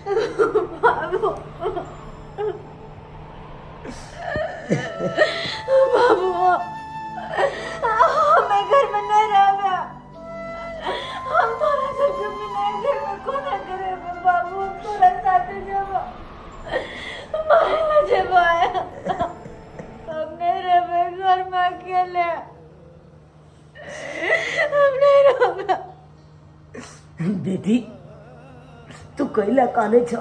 बाबू बाबू हमें घर में नहीं रहा, हम थोड़ा घर में नहीं, घर में कौन करे बाबू, हम थोड़ा साथ जब हमारे ना जब आया हम नहीं रहे घर में अकेले, हम नहीं रहा। बेटी तू कैला काने छ?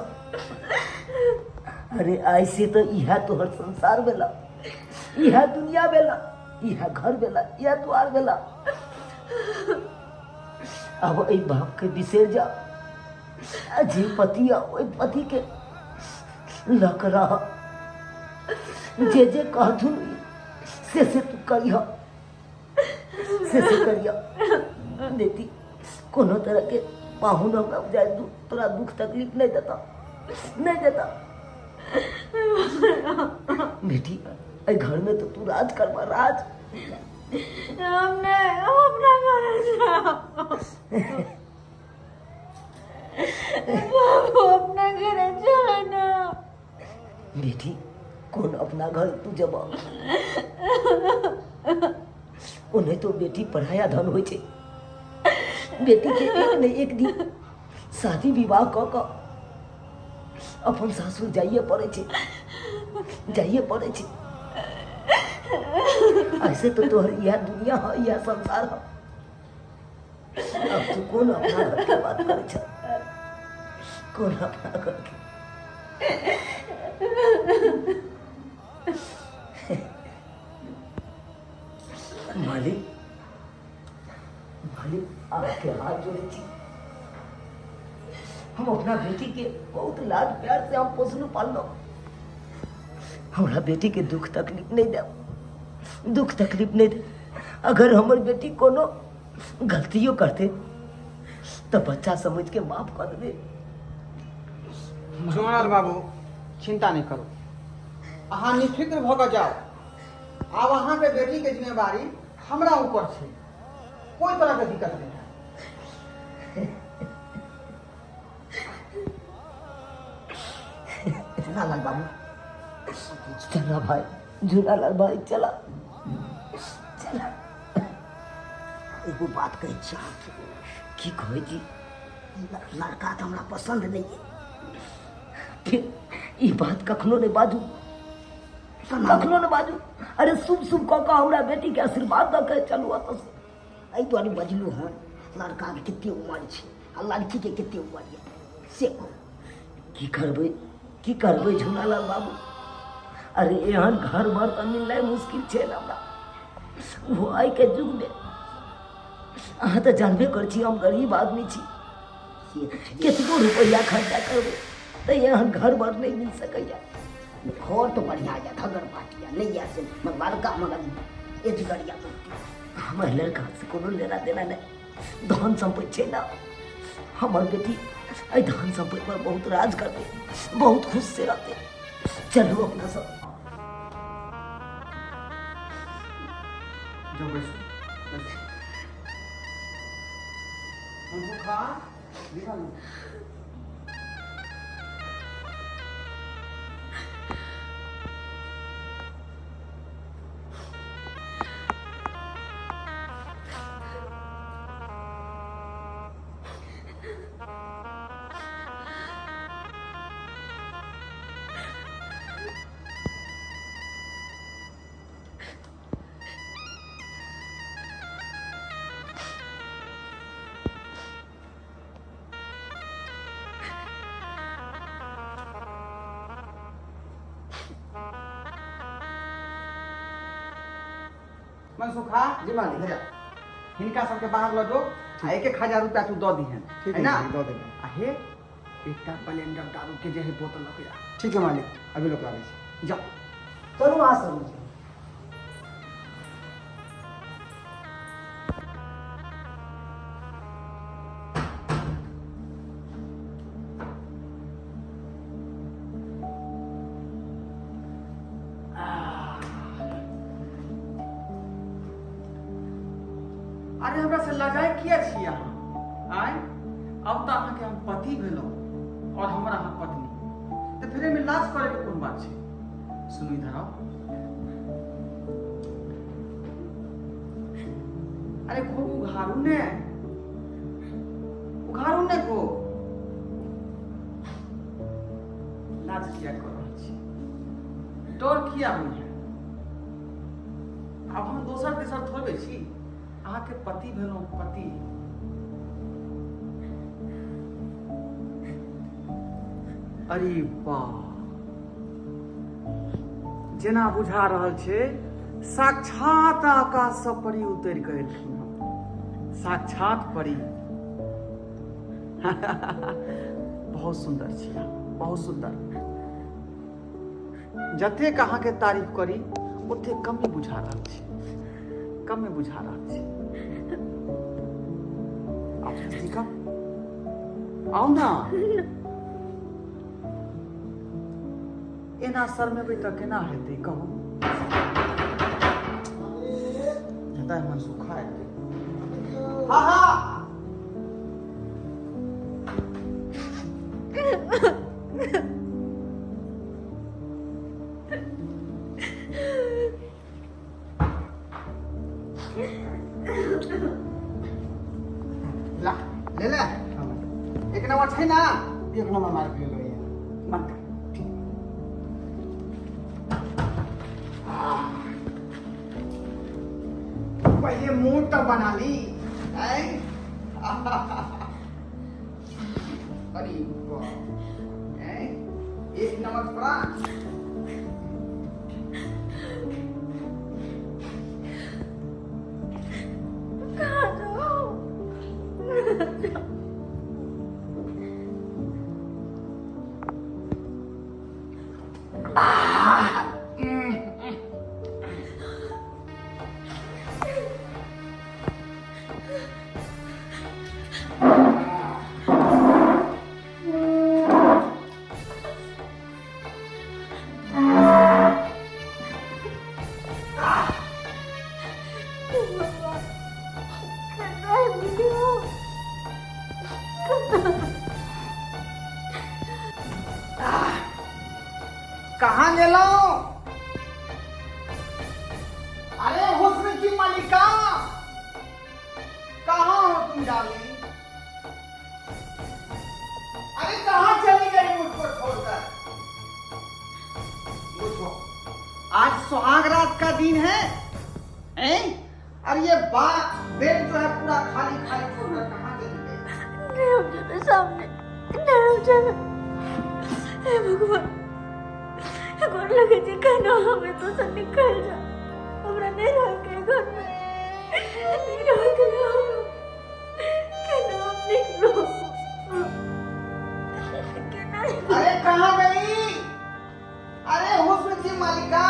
अरे ऐसे तो यह तोहर संसार बेला, यह दुनिया बेला, यह घर बेला, यह द्वार बेला। अब ए बाप के बिसेर जा, जे पति ओई पति के लक रह, जे जे कहथुन से तू करिह, से करिह। बेटी कोनो तरह के पाहुन हमरा जाए तोरा दुख तकलीफ नहीं देता, नहीं देता। बेटी ए घर में तो तू राज करवा, राज। हम नहीं, हम अपना घर जाओ बाबू, अपना घर चलो ना। बेटी कौन अपना घर तू जब उन्हें तो बेटी पढ़ाया धन हो छे। बेटी के एक न एक दिन शादी विवाह क अपन सासुर जाइए पड़े छे, जाइए पड़े छे। ऐसे तो तोहर यह दुनिया है, यह संसार है। अब तू कौन अपना घर के बात करे छ? कौन अपना घर के? मालिक मालिक आपके हाथ जोड़े छी। हम अपना बेटी के बहुत लाड प्यार से हम पोसलू पाललो। हमारा बेटी के दुख तकलीफ नहीं दे, दुख तकलीफ नहीं दे। अगर हमारी बेटी कोनो गलतियों करते तो बच्चा समझ के माफ कर दे। जोनाल बाबू चिंता नहीं करो, अहाँ निफिक्र भऽ जाओ। अब अहाँ के बेटी के जिम्मेवारी हमरा ऊपर छै, कोई तरह के दिक्कत नहीं है। झूलालाल बाबू चला भाई, झूलालाल भाई चला चला। एगो बात कहे छी, की कहे जी, लड़का तो हमरा पसंद नहीं है। फिर ये बात कखनो नहीं बाजू, कखनो नहीं बाजू। अरे शुभ शुभ कह के हमरा बेटी के आशीर्वाद द के चलू। अत एहि दुआरे बजलू हन, लड़का के कते उम्र छै आ लड़की के कते उम्र है से की करबै, की करबै झूलालाल बाबू। अरे एहन घर भर तो मिलना मुश्किल छै ना हमरा। वो आइ के युग में अहाँ तो जानबे कर छी हम गरीब आदमी छी, केतनो रुपया खर्चा करबै तो एहन घर भर नहीं मिल सकैया। घर तो बढ़िया है, धगर पाटिया नहीं है से लड़का मगर एजगरिया हमारे लड़का से कोनो लेना देना नहीं। धन संपत्ति छै ना, हमार बेटी आई धन संपत्ति पर बहुत राज करते, बहुत खुश से रहते। चलो अपना सब जो बैसो हमको खा दिखा लो। मनसुखा जी मालिक है। हिनका सबके बाहर ल जो, आ 1,000 रुपया तू दऽ दिहन, ठीक है ना? दो देना। आ हे एकटा ब्लेंडर दारू के जे है बोतल लऽ के आ। ठीक है मालिक, अभी लोग लागे छी। जाओ। चलू आ सब अरे हमरा से लजाए किया छी अहाँ? आय अब तो अहाँ के हम पति भेलहुँ, और हमारा हाँ पत्नी, तो फिर में लाज करे के कौन बात है? सुनो इधर आओ। अरे खूब उघारू ने को लाज किया कर रहल छी, डर किया हुई है? अब हम दोसर तेसर थोड़े छी, अहाँ के पति भेलहुँ, पति। अरे वाह, जेना बुझा रहल छै साक्षात आकाश से परी उतरि कऽ एलखिन हँ, साक्षात परी। बहुत सुंदर छी अहाँ, बहुत सुंदर। जतेक अहाँके तारीफ करी ओते कमे बुझा रहल छी, कमे बुझा रहल छी। आप ठीक आओ ना। एना शर्मेबै तऽ केना हेतै कहू? हृदय मन सुखाए। हाँ हाँ ला ले ले, एक नंबर छै ना? एक नंबर मार के लो ये। मन कर। पहले मूड तो बना ली, हैं? अरे वाह, हैं? एक नंबर प्राण। कहाँ जाऊँ? कहाँ ले लो? अरे हुस्न की मलिका, कहाँ हो तुम डार्लिंग? अरे कहाँ चली गई मुझको छोड़कर? मुझको आज सुहाग रात का दिन है, हैं? और ये बेड जो है पूरा खाली खाली छोड़कर कहाँ चली गई? नहीं हो जाना सामने, नहीं हो जाना। हे भगवान, गोर लगे जी, कहना हमें तो सब निकल जा, हमरा नहीं रह के घर में, नहीं रह के हम, कहना हम निकलो, कहना। अरे कहाँ गई? अरे हुस्न की मालिका,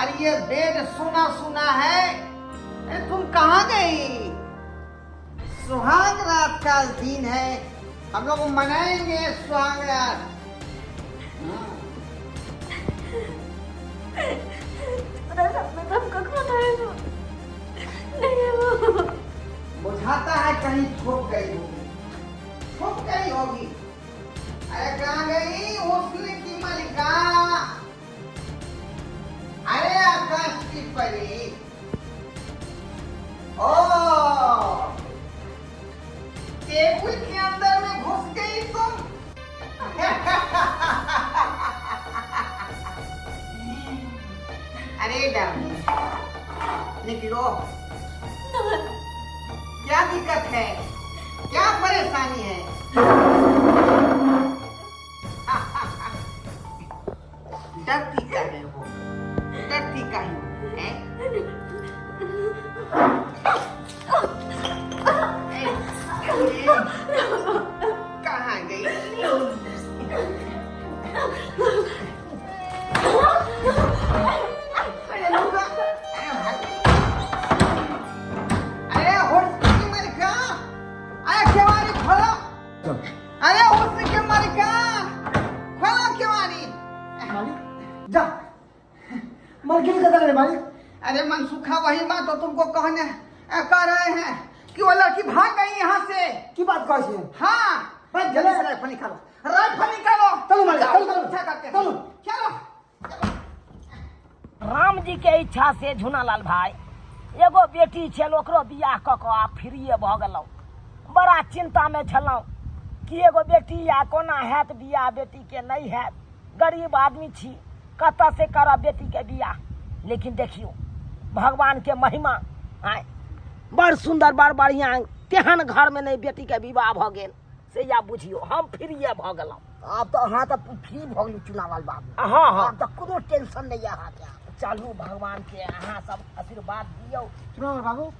अरे ये बेड सुना सुना है, अरे तुम कहाँ गई? सुहाग रात का दिन है, हम लोग मनाएंगे सुहाग रात। थोड़ा सा अपना दम का खाना है वो, नहीं वो। बुझाता है कहीं छुप गई होगी, छुप गई होगी। अरे कहाँ गई हुस्न की मालिका? अरे आकाश की परी, ओ टेबल के अंदर में घुस गई तुम। अरे डार्लिंग, निकलो। क्या दिक्कत है? क्या परेशानी है? डरती क्या है वो? डरती का ही है? कहाँ गई? अरे हुस्न की मलिका, अरे केवाड़ी खोलो। अरे हुस्न की मलिका, खोलो केवाड़ी। जा मालिक का कर मालिक। अरे मनसुखा वही बात तो तुमको कहने कह रहे हैं कि वो लड़की भाग गई यहाँ से। की बात कहै छी? हाँ, भाई जल्दी से राइफल निकालो, राइफल निकालो। चलो मालिक, जाओ, चलो, चलो, पीछा करके। चलो। चलो। राम जी के इच्छा से झुनालाल भाई एगो बेटी छल, ओकरो बियाह कऽ कऽ आ फ्रीए भऽ गेलहुँ। बड़ा चिंता में छलहुँ कि एगो बेटी या कोना हैत बियाह, बेटी के नहीं हैत, गरीब आदमी छी, कतऽ से करब बेटी के बियाह। लेकिन देखियो भगवान के महिमा, आय बड़ सुंदर बड़ बढ़िया, तेहन घर में नहीं बेटी के विवाह भऽ गेल से या बुझियो हम फ्रीए भऽ गेलहुँ। आप तो अहाँ तो फ्री भऽ गेली चुनालाल बाबू। हाँ हाँ, आप तो कोनो टेंशन नहीं है अहाँके। चलू भगवान के अहाँ सब आशीर्वाद दियौ। चुनालाल बाबू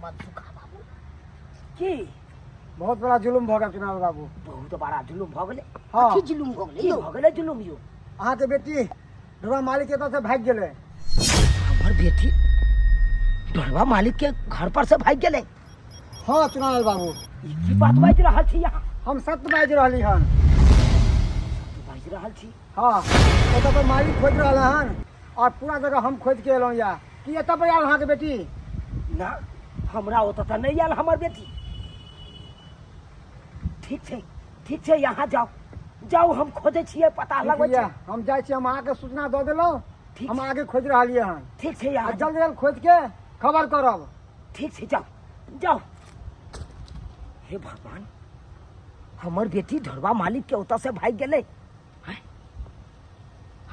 मत सुखा बाबू। की बहुत बड़ा जुलुम भऽ गेल चुनालाल बाबू। बहुत बड़ा जुलुम भऽ गेलै। हाँ की जुलुम हो की गेलै भऽ गेलै जुलुम यौ? अहाँके बेटी ढोलवा मालिक एतऽ से भागि गेलै। हमर बेटी ढोलवा मालिक के घर पर से भाग गेलै? हाँ चुनालाल बाबू, ई की बात बाजि रहल छी अहाँ? हम सत्य बाजि रहली हन। बाजि रहल छी? हाँ एतऽ पर मालिक खोज रहल हन और पूरा जगह हम खोज के एलहुँ या। कि एतऽ पर आयल अहाँके बेटी? ना, हमरा ओतऽ तऽ नहीं आयल हमर बेटी। ठीक छै यहाँ जाओ जाओ, हम खोजै छियै, पता लगबै छियै। हम जाइ छी, हम अहाँके सूचना दऽ देलहुँ, ठीक हम छै। आगे खोज रहलियै हन। ठीक छै आ यहाँ जल्द जल्द खोज के खबर करब। ठीक छै, जाओ जाओ। हे भगवान, हमर बेटी ढोलवा मालिक के ओतऽ से भाग गेलै। हैं?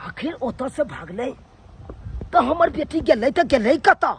आखिर ओतऽ से भागलै तऽ हमर बेटी गेलै तऽ गेलै कतऽ?